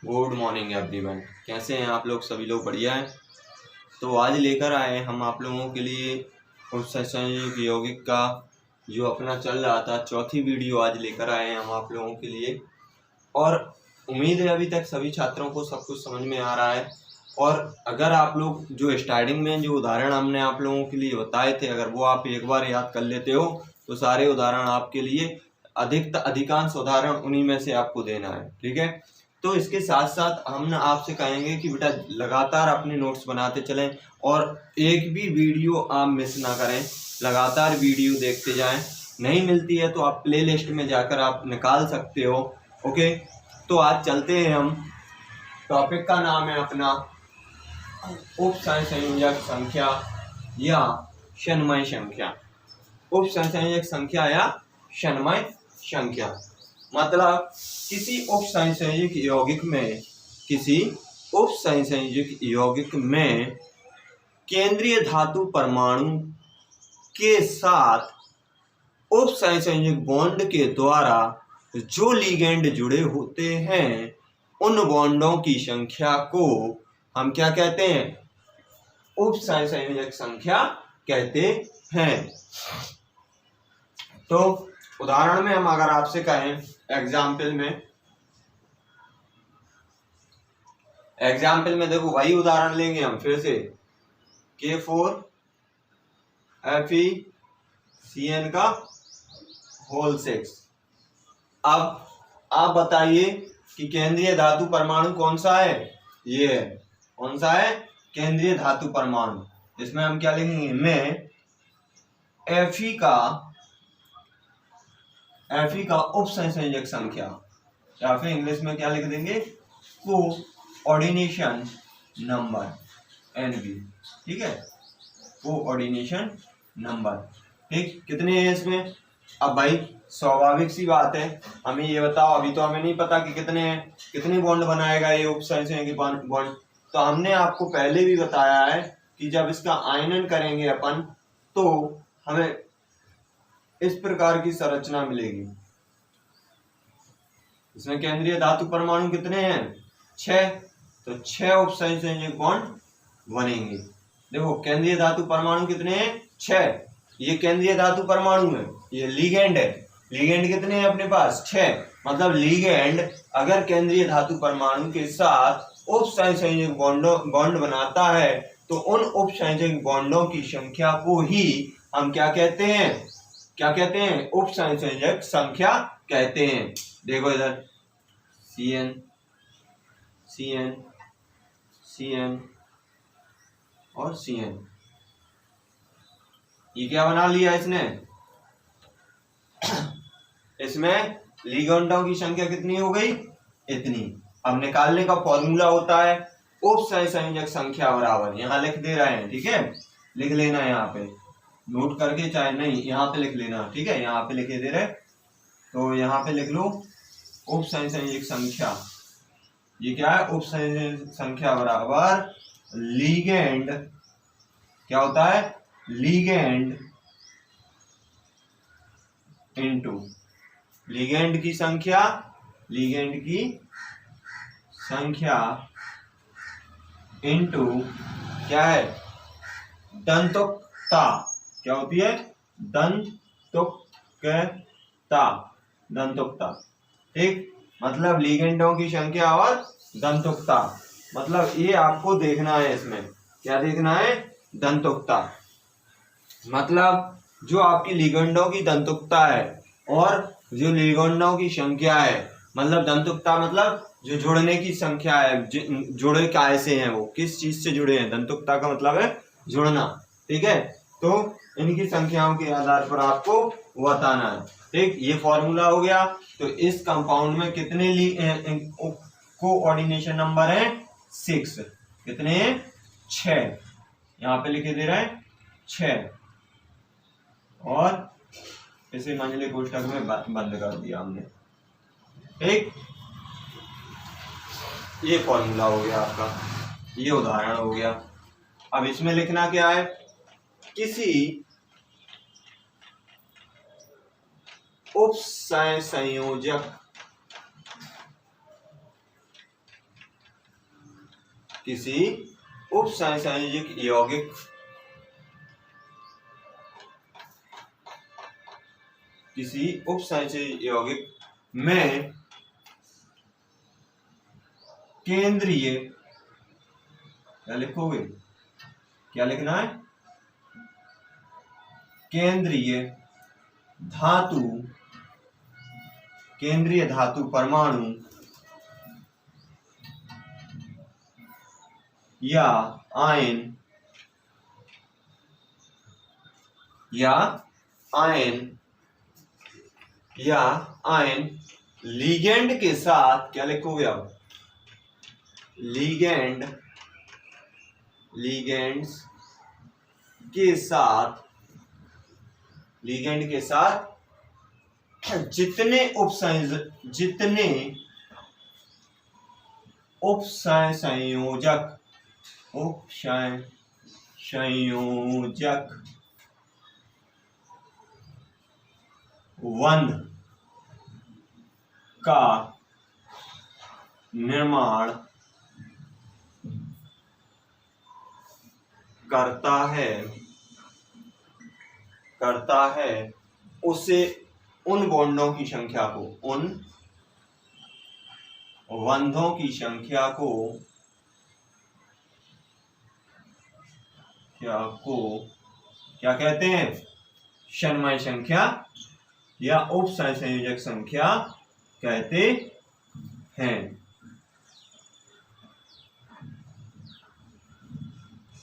Good morning everyone. कैसे हैं आप लोग? सभी लोग बढ़िया हैं। तो आज लेकर आए हम आप लोगों के लिए उपसंयोग यौगिक का जो अपना चल रहा था चौथी वीडियो आज लेकर आए हैं हम आप लोगों के लिए। और उम्मीद है अभी तक सभी छात्रों को सब कुछ समझ में आ रहा है। और अगर आप लोग जो स्टार्टिंग में जो उदाहरण हमने आप लोगों के लिए बताए थे, अगर वो आप एक बार याद कर लेते हो तो सारे उदाहरण आपके लिए अधिकांश उदाहरण उन्हीं में से आपको देना है। ठीक है, तो इसके साथ साथ हम ना आपसे कहेंगे कि बेटा लगातार अपने नोट्स बनाते चलें और एक भी वीडियो आप मिस ना करें, लगातार वीडियो देखते जाएं। नहीं मिलती है तो आप प्ले लिस्ट में जाकर आप निकाल सकते हो। ओके, तो आज चलते हैं हम। टॉपिक का नाम है अपना उपसंयोजक संख्या या शनमय संख्या। उपसंयोजक संख्या या शनमय संख्या मतलब किसी उपसंयोजक यौगिक में केंद्रीय धातु परमाणु के साथ उपसंयोजक बॉन्ड के द्वारा जो लिगेंड जुड़े होते हैं उन बॉन्डों की संख्या को हम क्या कहते हैं? उपसंयोजक संख्या कहते हैं। तो उदाहरण में हम अगर आपसे कहें एग्जाम्पल में देखो वही उदाहरण लेंगे हम फिर से K4FeCN का होल 6। अब आप बताइए कि केंद्रीय धातु परमाणु कौन सा है? ये है। कौन सा है? केंद्रीय धातु परमाणु। इसमें हम क्या लिखेंगे? मैं Fe का उपसंयोजक संख्या या फिर इंग्लिश में क्या लिख देंगे? Coordination number NB। ठीक है, कोऑर्डिनेशन नंबर। ठीक, कितने हैं इसमें? अब भाई स्वाभाविक सी बात है, हमें ये बताओ, अभी तो हमें नहीं पता कि कितने हैं, कितने बॉन्ड बनाएगा ये उपसंयोजक बॉन्ड। तो हमने आपको पहले भी बताया है कि जब इसका आयनन करेंगे अपन तो हमें इस प्रकार की संरचना मिलेगी। इसमें केंद्रीय धातु परमाणु कितने हैं? 6। तो 6 उपसंयोजक बॉन्ड बनेंगे। देखो केंद्रीय धातु परमाणु कितने हैं? 6। ये केंद्रीय धातु परमाणु है, ये लिगेंड है। लिगेंड कितने हैं अपने पास? 6। मतलब लिगेंड अगर केंद्रीय धातु परमाणु के साथ उपसंयोजक बॉन्ड बनाता है तो उन उपसंयोजक बॉन्डों की संख्या को ही हम क्या कहते हैं? क्या कहते हैं? उपसंयोजक संख्या कहते हैं। देखो इधर CN CN CN और CN, ये क्या बना लिया इसने? इसमें लिगेंडों की संख्या कितनी हो गई? इतनी। अब निकालने का फॉर्मूला होता है उपसंयोजक संख्या बराबर, यहाँ लिख दे रहे हैं। ठीक है, लिख लेना यहाँ पे, नोट करके, चाहे नहीं यहाँ पे लिख लेना। ठीक है, यहाँ पे लिखे दे रहे तो यहाँ पे लिख लो उपसंयोजक संख्या। ये क्या है? उपसंयोजक संख्या बराबर लिगेंड। क्या होता है? लिगेंड इनटू लिगेंड की संख्या इनटू क्या है? दंतुकता। क्या होती है? दंतुकता। ठीक, मतलब लिगेंडों की संख्या और दंतुकता। मतलब ये आपको देखना है। इसमें क्या देखना है? दंतुकता। मतलब जो आपकी लिगेंडों की दंतुकता है और जो लिगेंडों की संख्या है, मतलब दंतुकता मतलब जो जुड़ने की संख्या है, जुड़े कैसे हैं, वो किस चीज से जुड़े हैं। दंतुकता का मतलब है जुड़ना। ठीक है, तो इनकी संख्याओं के आधार पर आपको बताना है। ठीक, ये फॉर्मूला हो गया। तो इस कंपाउंड में कितने कोऑर्डिनेशन नंबर है? 6। कितने? 6। यहाँ पे लिखे दे रहे हैं 6 और इसे मंझले कोष्ठक में बंद कर दिया हमने। ठीक, ये फॉर्मूला हो गया आपका, ये उदाहरण हो गया। अब इसमें लिखना क्या है? किसी उपसंयोजक किसी उपसंयोजक यौगिक में केंद्रीय, क्या लिखोगे, क्या लिखना है, केंद्रीय धातु परमाणु या आयन लिगेंड के साथ, क्या लिखोगे अब, लिगेंड्स के साथ जितने उपसंयोजक बंध का निर्माण करता है उसे उन बॉन्डों की संख्या को, उन बंधों की संख्या को क्या कहते हैं, समन्वय संख्या या उपसंयोजक संख्या कहते हैं।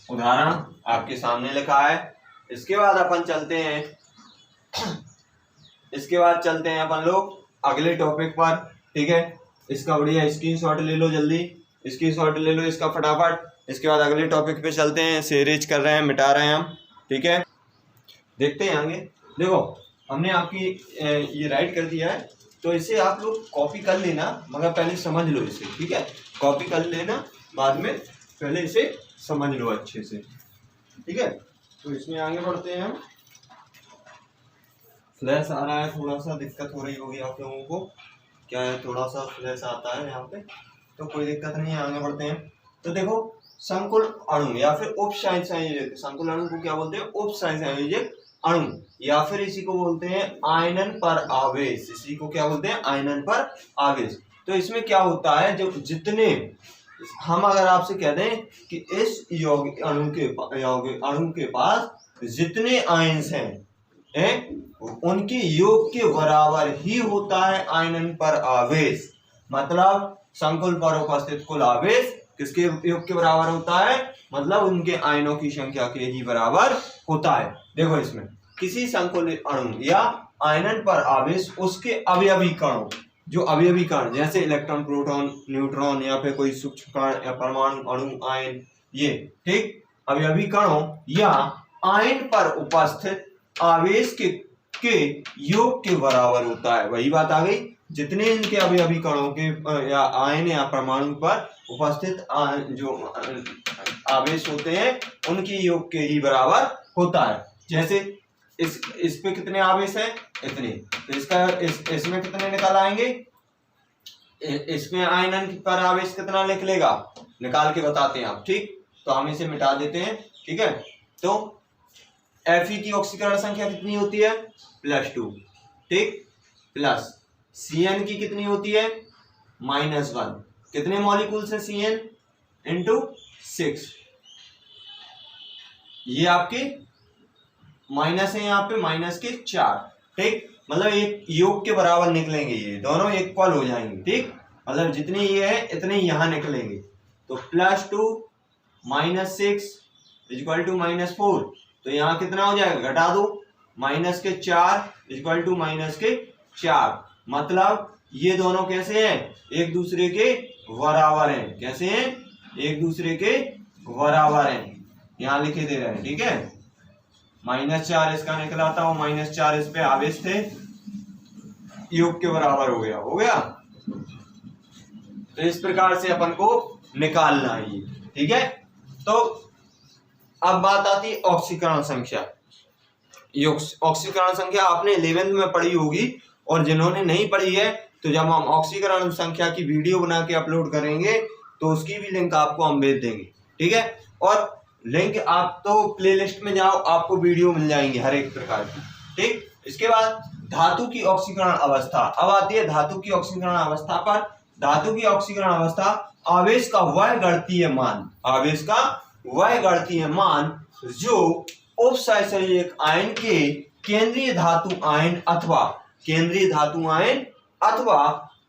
उदाहरण आपके सामने लिखा है। इसके बाद अपन चलते हैं अपन लोग अगले टॉपिक पर, ठीक है। इसका बढ़िया स्क्रीनशॉट ले लो, जल्दी स्क्रीनशॉट ले लो इसका फटाफट। इसके बाद अगले टॉपिक पे चलते हैं। सेरेज कर रहे हैं, मिटा रहे हैं हम, ठीक है। देखते हैं आगे। देखो हमने आपकी ये राइट कर दिया है, तो इसे आप लोग कॉपी कर लेना, मगर पहले समझ लो इसे, ठीक है। कॉपी कर लेना, बाद में पहले इसे समझ लो अच्छे से, ठीक है। तो इसमें आगे बढ़ते हैं हम। फ्लैश आ रहा है, थोड़ा सा दिक्कत हो रही होगी आप लोगों को, क्या है, थोड़ा सा फ्लैश आता है यहाँ पे, तो कोई दिक्कत नहीं है, आगे बढ़ते हैं। तो देखो संकुल अणु या फिर उपसंयोजक, संकुल अणु को क्या बोलते हैं, उपसंयोजक अणु, या फिर इसी को बोलते हैं आयनन पर आवेश। इसी को क्या बोलते हैं, आयनन पर आवेश। तो इसमें क्या होता है, जो जितने हम अगर आपसे कह दें कि इस यौगिक अणु के पास जितने आयन्स हैं उनके योग के बराबर ही होता है आयनन पर आवेश। मतलब संकुल पर उपस्थित कुल आवेश किसके योग के बराबर होता है, मतलब उनके आयनों की संख्या के ही बराबर होता है। देखो इसमें किसी संकुल अणु या आयनन पर आवेश उसके अवयवी कणों, जो अवयवी कण जैसे इलेक्ट्रॉन, प्रोटॉन, न्यूट्रॉन या फिर कोई सूक्ष्म कण या परमाणु, अणु, आयन, ये ठीक अवयवी कणों या आयन पर उपस्थित आवेश के योग के बराबर होता है। वही बात आ गई, जितने इनके अवयवी कणों के या आयन या परमाणु पर उपस्थित जो आवेश होते हैं उनके योग के ही बराबर होता है। जैसे इस पे कितने आवेश हैं, इतने, तो इसमें कितने निकाल आएंगे, इसमें आयनन पर आवेश कितना निकलेगा, निकाल के बताते हैं आप, ठीक। तो हम इसे मिटा देते हैं, ठीक है। तो Fe की ऑक्सीकरण संख्या कितनी होती है, +2, ठीक, प्लस Cn की कितनी होती है, -1। कितने मॉलिक्यूल्स है Cn × 6, ये आपके माइनस है, यहाँ पे -4, ठीक। मतलब एक योग के बराबर निकलेंगे, ये दोनों इक्वल हो जाएंगे, ठीक। मतलब जितने ये है इतने यहाँ निकलेंगे। तो +2 -6 = -4, तो यहाँ कितना हो जाएगा, घटा दो, -4 = -4। मतलब ये दोनों कैसे हैं, एक दूसरे के बराबर हैं। कैसे हैं, एक दूसरे के बराबर हैं, यहाँ लिखे दे रहे हैं, ठीक है। -4 इसका निकला था, वो -4 इस पे आवेश थे, योग के बराबर हो गया। तो इस प्रकार से अपन को निकालना है ये, ठीक है। तो अब बात आती है ऑक्सीकरण संख्या। ऑक्सीकरण संख्या आपने 11th में पढ़ी होगी, और जिन्होंने नहीं पढ़ी है तो जब हम ऑक्सीकरण संख्या की वीडियो बना के अपलोड करेंगे तो उसकी भी लिंक आपको हम भेज देंगे, ठीक है। और लिंक आप तो प्लेलिस्ट में जाओ, आपको वीडियो मिल जाएंगे हर एक प्रकार की, ठीक। इसके बाद धातु की ऑक्सीकरण अवस्था, अब आती है धातु की ऑक्सीकरण अवस्था पर। धातु की ऑक्सीकरण अवस्था आवेश का वह गणितीय मान, आवेश का वह गणितीय मान जो उपसंयोजक आयन के केंद्रीय धातु आयन अथवा केंद्रीय धातु आयन अथवा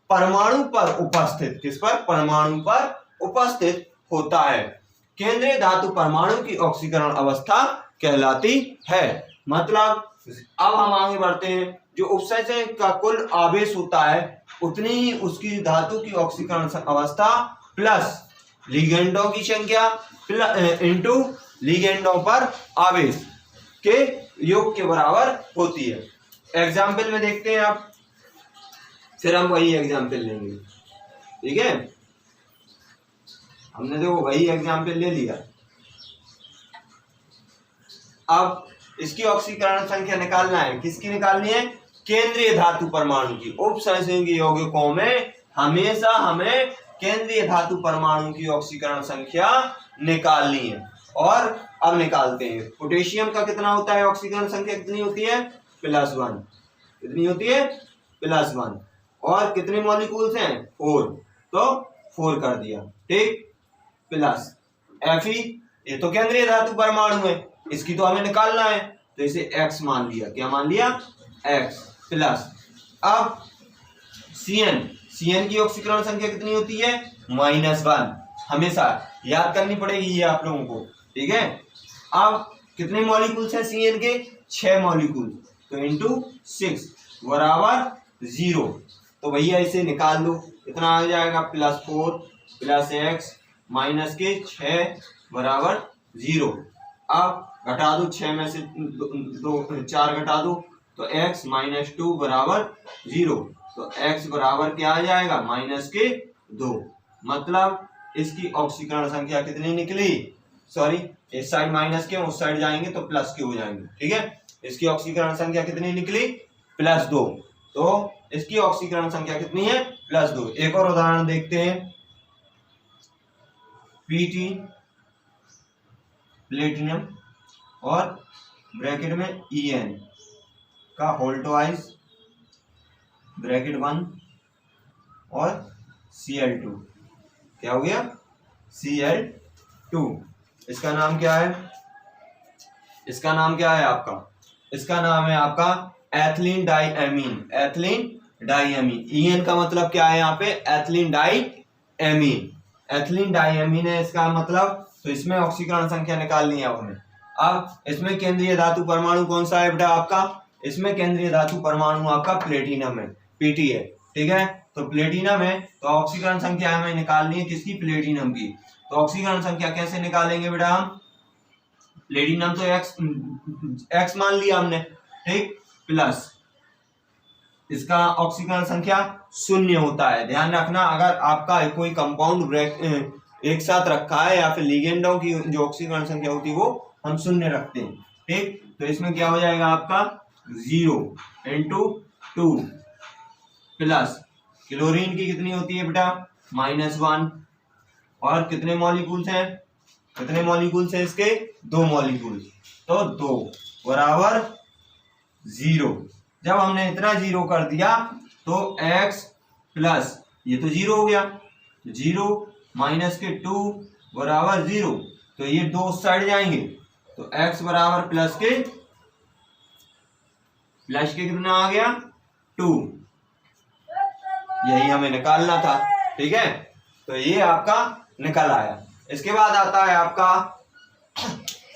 परमाणु पर उपस्थित, किस पर, परमाणु पर उपस्थित होता है, केंद्रीय धातु परमाणु की ऑक्सीकरण अवस्था कहलाती है। मतलब अब हम आगे बढ़ते हैं, जो उपसंयोजक का कुल आवेश होता है उतनी ही उसकी धातु की ऑक्सीकरण अवस्था प्लस लिगेंडों की संख्या इंटू लिगेंडों पर आवेश के योग के बराबर होती है। एग्जाम्पल में देखते हैं आप, फिर हम वही एग्जाम्पल लेंगे, ठीक है। हमने देखो वही एग्जाम्पल ले लिया। अब इसकी ऑक्सीकरण संख्या निकालना है, किसकी निकालनी है, केंद्रीय धातु परमाणु की। उपसंयोजक यौगिकों में हमेशा हमें केंद्रीय धातु परमाणु की ऑक्सीकरण संख्या निकालनी है। और अब निकालते हैं, पोटेशियम का कितना होता है, ऑक्सीकरण संख्या कितनी होती है, +1, कितनी होती है, +1। और कितने मॉलिक्यूल्स हैं, 4, तो 4 कर दिया, ठीक। प्लस Fe, ये तो केंद्रीय धातु परमाणु है, इसकी तो हमें निकालना है, तो इसे X मान लिया, क्या मान लिया, X। प्लस अब Cn की ऑक्सीकरण संख्या कितनी होती है, -1, हमेशा याद करनी पड़ेगी ये आप लोगों को, ठीक है। अब कितने मॉलिक्यूल्स हैं Cn के, 6 मॉलिक्यूल, तो इंटू 6 बराबर 0, तो भैया इसे निकाल दो, कितना आ जाएगा, +4 + X माइनस के 6 बराबर 0। अब घटा दो, 6 में से 4 घटा दो, तो x - 2 बराबर 0, तो x बराबर क्या आ जाएगा, -2। मतलब इसकी ऑक्सीकरण संख्या कितनी निकली, सॉरी इस साइड माइनस के, उस साइड जाएंगे तो प्लस के हो जाएंगे, ठीक है। इसकी ऑक्सीकरण संख्या कितनी निकली, +2, तो इसकी ऑक्सीकरण संख्या कितनी है, +2। एक और उदाहरण देखते हैं, Pt प्लेटिनम और ब्रैकेट में En का होल ट्वाइस ब्रैकेट 1 और Cl2, क्या हो गया, Cl2। इसका नाम क्या है, इसका नाम क्या है आपका, इसका नाम है आपका ethylene diamine, ethylene diamine. En का मतलब क्या है यहाँ पे, एथिलीन डाइएमीन, एथिलीन डाइएमीन है इसका मतलब। तो इसमें ऑक्सीकरण संख्या निकालनी है हमें। अब इसमें केंद्रीय धातु परमाणु कौन सा है बेटा आपका, इसमें केंद्रीय धातु परमाणु आपका प्लेटिनम है, Pt है, ठीक है। तो प्लेटिनम है, तो ऑक्सीकरण संख्या हमें निकालनी है किसकी, प्लेटिनम की। तो ऑक्सीकरण संख्या कैसे निकालेंगे बेटा हम, प्लेटिनम तो x मान लिया हमने, ठीक। प्लस इसका ऑक्सीकरण संख्या 0 होता है, ध्यान रखना। अगर आपका कोई कंपाउंड एक साथ रखा है या फिर लिगेंडों की जो ऑक्सीकरण संख्या होती है वो हम 0 रखते हैं, ठीक। तो इसमें क्या हो जाएगा आपका 0 × 2 प्लस क्लोरीन की कितनी होती है बेटा, -1। और कितने मॉलिक्यूल्स हैं, कितने मॉलिक्यूल्स हैं इसके, 2 मॉलिक्यूल, तो 2 बराबर 0। जब हमने इतना 0 कर दिया तो x प्लस ये तो 0 हो गया, 0 -2 बराबर 0, तो ये 2 उस साइड जाएंगे, तो x बराबर प्लस के कितना आ गया, 2। यही हमें निकालना था, ठीक है। तो ये आपका निकल आया। इसके बाद आता है आपका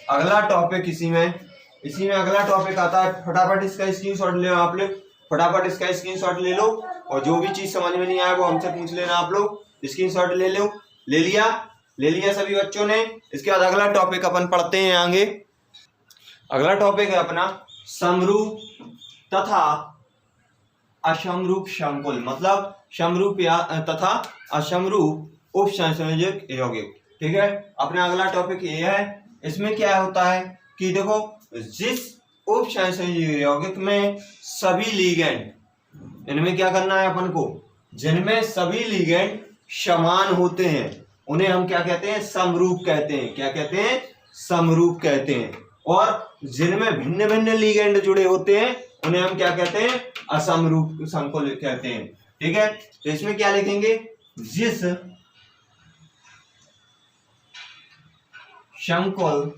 अगला टॉपिक, इसी में अगला टॉपिक आता है। फटाफट इसका स्क्रीनशॉट ले लो आप लोग, फटाफट इसका स्क्रीनशॉट ले लो, और जो भी चीज समझ में नहीं आए वो हमसे पूछ लेना आप लोग। स्क्रीनशॉट ले लो, ले लिया सभी बच्चों ने। इसके बाद अगला टॉपिक अपन पढ़ते हैं आगे। अगला टॉपिक है अपना समरूप तथा असमरूप संकुल, मतलब समरूप तथा असमरूप उपसंयोजक यौगिक, ठीक है। अपना अगला टॉपिक ये है। इसमें क्या होता है कि देखो, जिस उपसंयोजक यौगिक में सभी लिगेंड, इनमें क्या करना है अपन को, जिनमें सभी लिगेंड समान होते हैं, उन्हें हम क्या कहते हैं, समरूप कहते हैं। क्या कहते हैं, समरूप कहते हैं। और जिनमें भिन्न भिन्न लिगेंड जुड़े होते हैं उन्हें हम क्या कहते हैं, असमरूप संकुल कहते हैं। ठीक है, तो इसमें क्या लिखेंगे, जिस संकुल,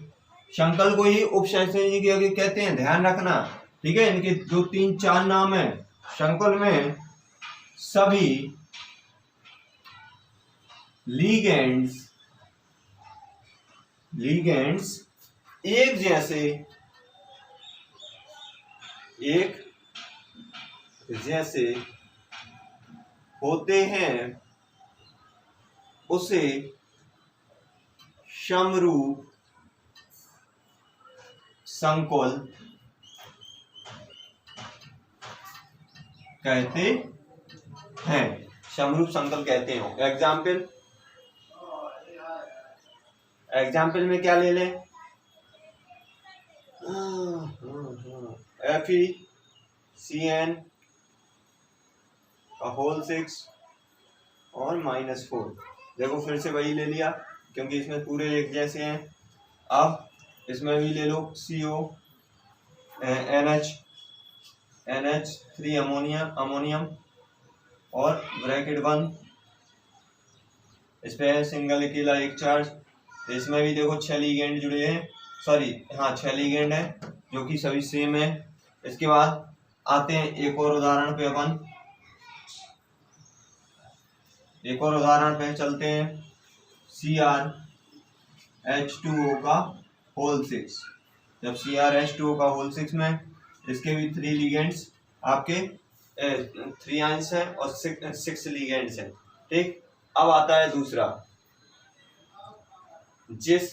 संकुल को ही उपसंयोजक यौगिक कहते हैं, ध्यान रखना। ठीक है, इनके जो 3-4 नाम है। संकुल में सभी लिगेंड्स एक जैसे होते हैं उसे समरूप संकुल कहते हैं। समरूप संकुल कहते हैं। एग्जाम्पल में क्या ले लें, FeCN का होल 6 और -4। देखो फिर से वही ले लिया क्योंकि इसमें पूरे एक जैसे हैं। अब इसमें भी ले लो CO NH3 अमोनियम और ब्रैकेट 1, इस पे सिंगल अकेला एक चार्ज। तो इसमें भी देखो 6 लिगेंड जुड़े हैं, 6 लिगेंड है जो कि सभी सेम है। इसके बाद आते हैं एक और उदाहरण पे, चलते हैं। CrH2O का होल 6। जब CrH2O का होल 6 में इसके भी 3 लिगेंड्स आपके 3 आयंस है और 6 लिगेंड्स है। ठीक, अब आता है दूसरा, जिस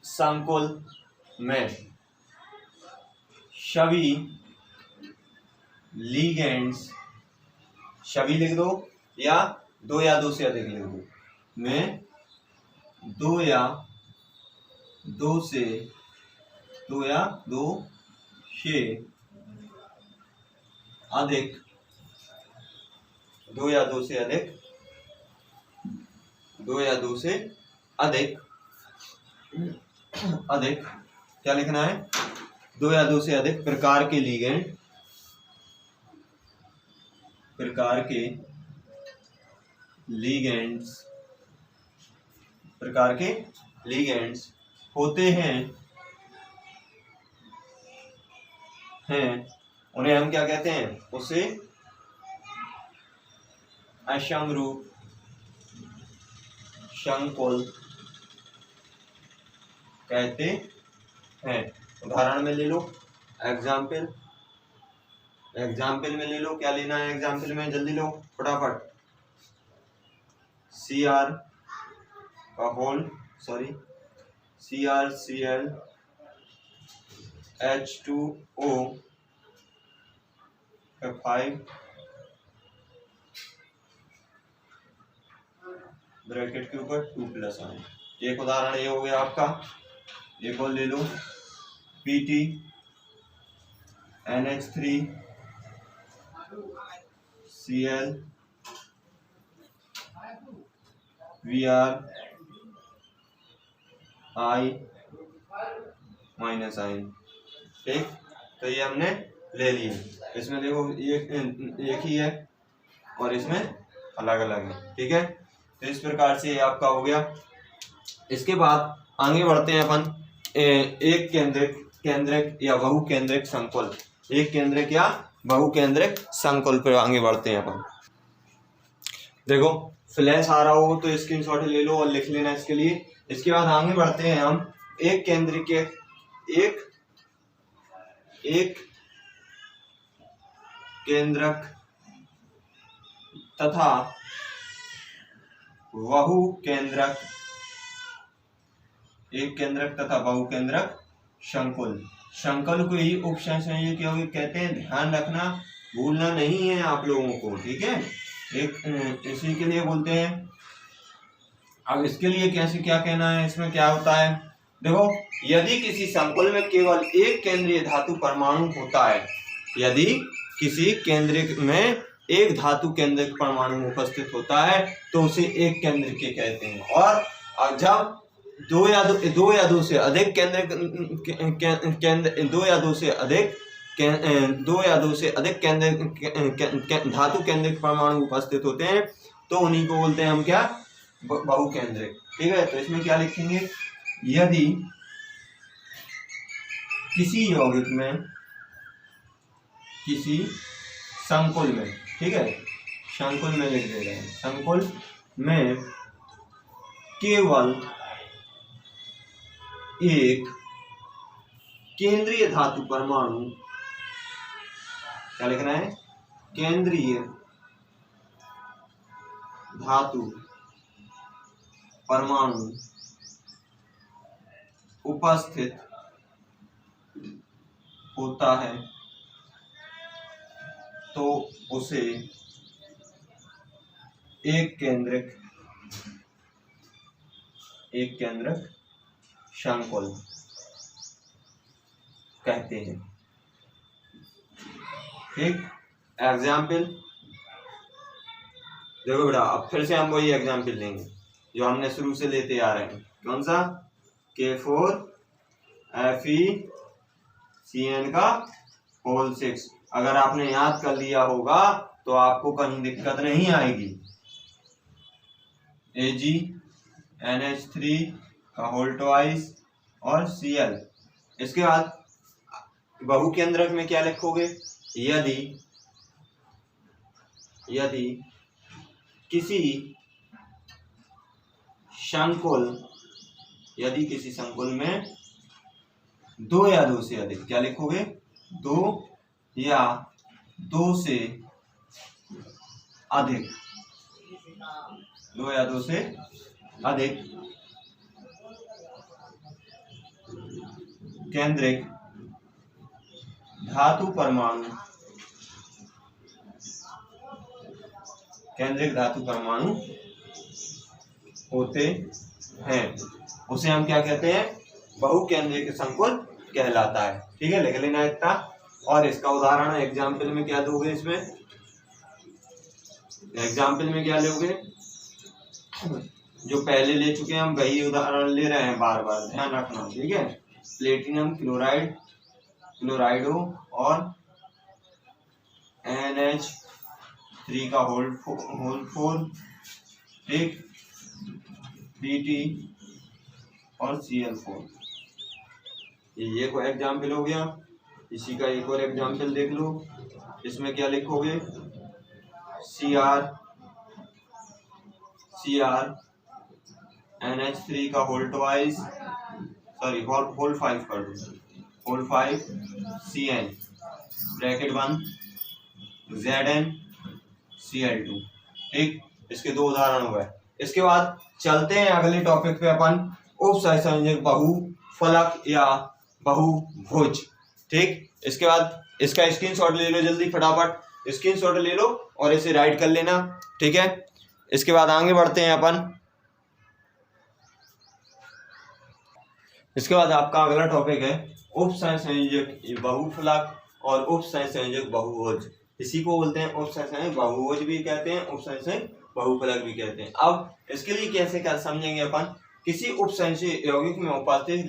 संकुल में सभी लिगेंड्स, सभी लिख दो या दो से अधिक लिख दो, में दो या दो से अधिक क्या लिखना है, 2 या 2 से अधिक प्रकार के लिगेंड्स होते हैं उन्हें हम क्या कहते हैं, उसे असमरूप संकुल कहते हैं। उदाहरण में ले लो, एग्जाम्पल में ले लो। क्या लेना है एग्जाम्पल में, जल्दी लो फटाफट। CrCl H2O 5 ब्रैकेट के ऊपर 2+ आए। एक उदाहरण ये हो गया आपका। एक और ले लो, PT NH3 Cl Vr I -I। ठीक, तो ये हमने ले लिए। इसमें देखो एक ही है और इसमें अलग अलग है। ठीक है, तो इस प्रकार से ये आपका हो गया। इसके बाद आगे बढ़ते हैं अपन एक केंद्रक या बहुकेंद्रक संकुल। एक केंद्रक या बहुकेंद्रक संकुल पर आगे बढ़ते हैं अपन। देखो फ्लैश आ रहा हो तो स्क्रीनशॉट ले लो और लिख लेना इसके लिए। इसके बाद आगे बढ़ते हैं हम एक केंद्रक तथा बहुकेंद्रक संकुल को ही उपसंयोजक यौगिक कहते हैं। ध्यान रखना, भूलना नहीं है आप लोगों को। ठीक है, इसी के लिए बोलते हैं। अब इसके लिए कैसे क्या कहना है, इसमें क्या होता है, देखो यदि किसी संकुल में केवल एक केंद्रीय धातु परमाणु होता है, यदि किसी केंद्रक में एक धातु केंद्रक परमाणु उपस्थित होता है तो उसे एक केंद्र के कहते हैं। और जब दो या दो से अधिक धातु केंद्रक परमाणु उपस्थित होते हैं तो उन्हीं को बोलते हैं हम क्या, बहुकेंद्रक। ठीक है, तो इसमें क्या लिखेंगे, यदि किसी यौगिक में, किसी संकुल में, ठीक है, संकुल में लिख दे रहे हैं, संकुल में केवल एक केंद्रीय धातु परमाणु, क्या लिखना है, केंद्रीय धातु परमाणु उपस्थित होता है तो उसे एक केंद्रक संकुल कहते हैं। ठीक, एग्जाम्पल देखो बेटा, अब फिर से हम वही एग्जाम्पल लेंगे जो हमने शुरू से लेते आ रहे हैं। कौन सा, K4FeCN का होल 6। अगर आपने याद कर लिया होगा तो आपको कहीं दिक्कत नहीं आएगी। AgNH3 का होल 2 और Cl। इसके बाद बहुकेंद्रक में क्या लिखोगे, यदि किसी संकुल में दो या दो से अधिक, क्या लिखोगे, दो या दो से अधिक केंद्रक धातु परमाणु होते हैं, उसे हम क्या कहते हैं, बहुकेंद्रक संकुल कहलाता है। ठीक है, लिख लेना इतना। और इसका उदाहरण एग्जाम्पल में क्या दोगे, इसमें एग्जाम्पल में क्या लोगे, जो पहले ले चुके हैं हम वही उदाहरण ले रहे हैं, बार बार ध्यान रखना। ठीक है, प्लेटिनम क्लोराइडो और NH3 का होल 4, ठीक, Pt और Cl4। ये कोई एग्जाम्पल हो गया। इसी का एक और एग्जाम्पल देख लो। इसमें क्या लिखोगे, Cr NH3 का होल 2, सॉरी होल 5 कर दो, होल 5 Cn ब्रैकेट 1 ZnCl2। ठीक, इसके दो उदाहरण हुए। इसके बाद चलते हैं अगले टॉपिक पे अपन, उपसहसंयोजक बहुफलक या बहुभुज। ठीक, इसके बाद इसका स्क्रीनशॉट ले लो, जल्दी फटाफट स्क्रीनशॉट ले लो और इसे राइट कर लेना। ठीक है, इसके बाद आगे बढ़ते हैं अपन। इसके बाद आपका अगला टॉपिक है उपसहसंयोजक बहुफलक और उपसहसंयोजक बहुभुज। इसी को बोलते हैं उपसहसंयोजक बहुभुज भी कहते हैं, उपसहसंयोजक बहुफलक भी कहते हैं। अब इसके लिए कैसे क्या समझेंगे अपन, किसी उपसंयोजक यौगिक में उपस्थित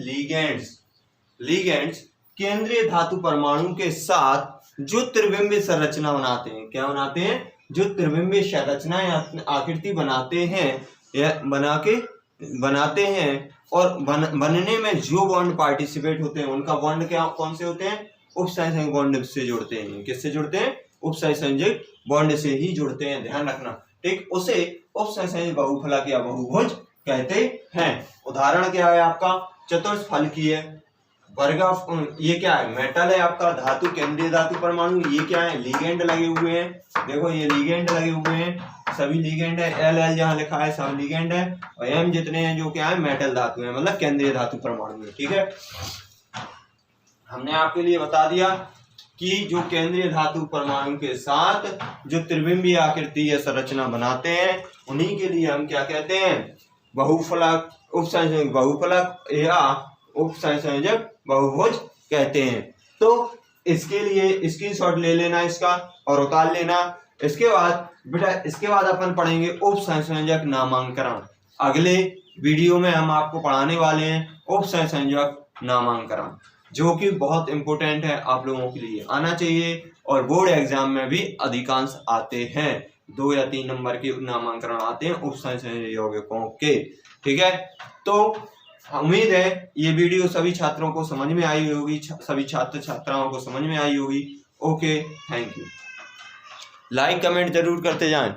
लिगेंड्स केंद्रीय धातु परमाणु के साथ जो त्रिविम्बी संरचना बनाते हैं, क्या बनाते हैं, जो त्रिविम्बी संरचना या आकृति बनाते हैं या बनाते हैं और बनने में जो बॉन्ड पार्टिसिपेट होते हैं उनका बॉन्ड क्या, कौन से होते हैं, उपसहसंयोजक बॉन्ड से जुड़ते हैं। किससे जुड़ते हैं, उपसहसंयोजक बॉन्ड से ही जुड़ते हैं, ध्यान रखना। ठीक, उसे उपसहसंयोजक बहुफलक या बहुभुज कहते हैं। उदाहरण क्या है आपका, चतुष्फलकीय वर्ग, ये क्या है, मेटल है आपका, धातु केंद्रीय धातु परमाणु, ये क्या है, लिगेंड लगे हुए हैं। देखो ये लिगेंड लगे हुए हैं, सभी लिगेंड है, L जहाँ लिखा है सब लिगेंड है, और M जितने हैं जो क्या है, मेटल धातु है, मतलब केंद्रीय धातु परमाणु है। ठीक है, हमने आपके लिए बता दिया कि जो केंद्रीय धातु परमाणु के साथ जो त्रिविम्बी आकृति या संरचना बनाते हैं उन्हीं के लिए हम क्या कहते हैं, बहुफलक, उपसहसंयोजक बहुफलक या उपसहसंयोजक बहुभुज कहते हैं। तो इसके लिए स्क्रीनशॉट ले लेना इसका और उतार लेना। इसके बाद बेटा इसके बाद अपन पढ़ेंगे उप संयोजक नामांकन। अगले वीडियो में हम आपको पढ़ाने वाले हैं उप संयोजक नामांकन, जो कि बहुत इंपॉर्टेंट है, आप लोगों के लिए आना चाहिए और बोर्ड एग्जाम में भी अधिकांश आते हैं। 2 या 3 नंबर के नामांकन आते हैं उप संयोजकों के। ठीक है, तो उम्मीद है ये वीडियो सभी छात्रों को समझ में आई होगी, सभी छात्र छात्राओं को समझ में आई होगी। Okay, thank you. Like comment जरूर करते जाएं।